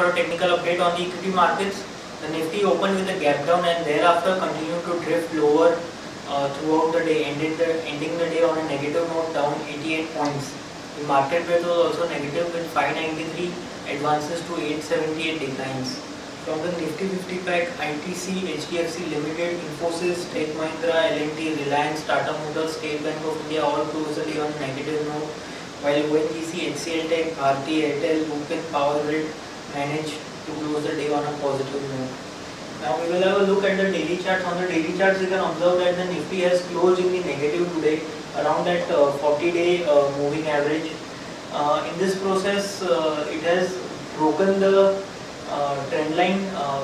for a technical update on the equity markets. The Nifty opened with a gap down and thereafter continued to drift lower throughout the day, ending the day on a negative note, down 88 points. The market rate was also negative with 593 advances to 878 declines. From the Nifty 50 pack, ITC, HDFC Limited, Infosys, Tech Mahindra, L&T, Reliance, Tata Motors, State Bank of India all closed the day on a negative note, while ONGC, HCL Tech, Bharti Airtel, Lupin, Power Grid managed to close the day on a positive note. Now we will have a look at the daily charts. On the daily charts, you can observe that the Nifty has closed in the negative today, around that 40-day moving average. In this process, it has broken the trend line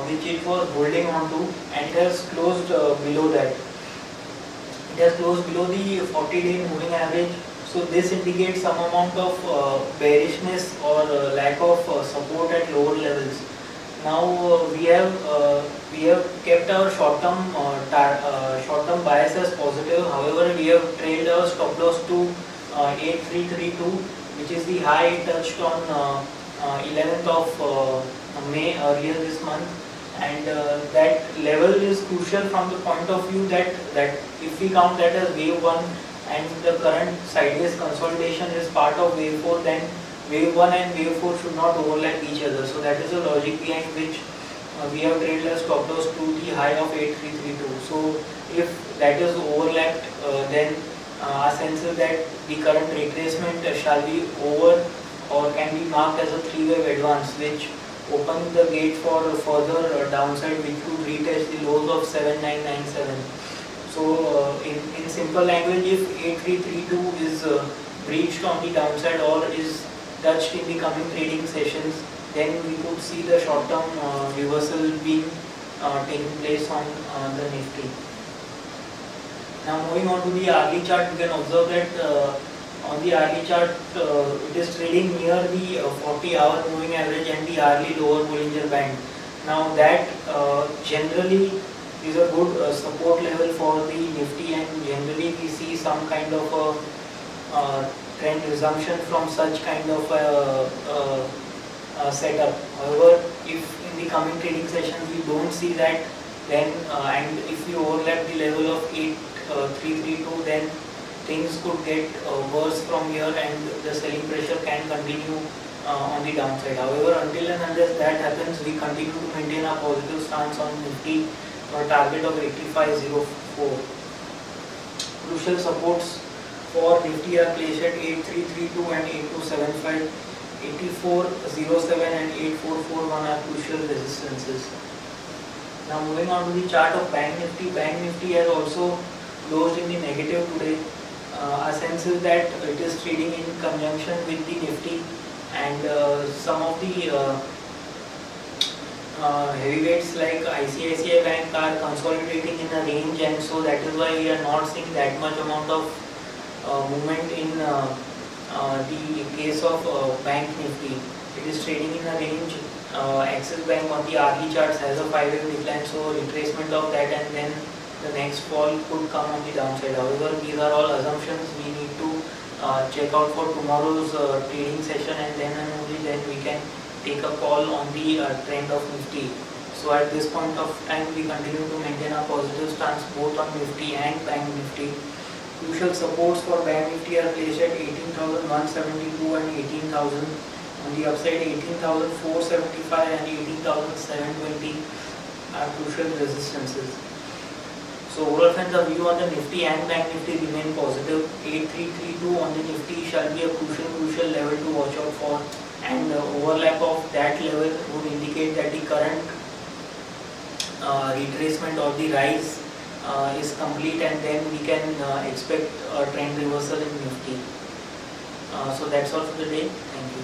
which it was holding on to, and it has closed below that. It has closed below the 40-day moving average. So this indicates some amount of bearishness or lack of support at lower levels. Now we have kept our short-term bias as positive. However, we have trailed our stop loss to 8332, which is the high touched on 11th of May earlier this month, and that level is crucial from the point of view that if we count that as wave 1 and the current sideways consolidation is part of wave 4, then wave 1 and wave 4 should not overlap each other. So that is the logic behind which we have trailed a stop loss to the high of 8332. So if that is overlapped, then our sense is that the current retracement shall be over or can be marked as a 3-wave advance, which opens the gate for further downside, which would retest the lows of 7997. So in simple language, if 8332 is breached on the downside or is touched in the coming trading sessions, then we could see the short-term reversal being taking place on the Nifty. Now moving on to the hourly chart, you can observe that on the hourly chart, it is trading near the 40-hour moving average and the hourly lower Bollinger Band. Now that generally is a good support level for the Nifty, and generally we see some kind of a trend resumption from such kind of a setup. However, if in the coming trading sessions we don't see that, then and if we overlap the level of 8332, then things could get worse from here and the selling pressure can continue on the downside. However, until and unless that happens, we continue to maintain a positive stance on Nifty for a target of 8504. Crucial supports for Nifty are placed at 8332 and 8275, 8407 and 8441 are crucial resistances. Now moving on to the chart of Bank Nifty. Bank Nifty has also closed in the negative today. Our sense is that it is trading in conjunction with the Nifty, and some of the heavyweights like ICICI Bank are consolidating in a range, and so that is why we are not seeing that much amount of movement in the case of Bank Nifty. It is trading in a range. Axis Bank on the hourly charts has a 5-wave decline, so retracement of that and then the next fall could come on the downside. However, these are all assumptions. We need to check out for tomorrow's trading session, and then and only then we can take a call on the trend of Nifty. So at this point of time, we continue to maintain a positive stance both on Nifty and Bank Nifty. Crucial supports for Bank Nifty are placed at 18,172 and 18,000. On the upside, 18,475 and 18,720 are crucial resistances. So overall friends, the view on the Nifty and Bank Nifty remain positive. 8332 on the Nifty shall be a crucial level to watch out for, and overlap of that level would indicate that the current retracement or the rise is complete, and then we can expect a trend reversal in Nifty. So that's all for the day. Thank you.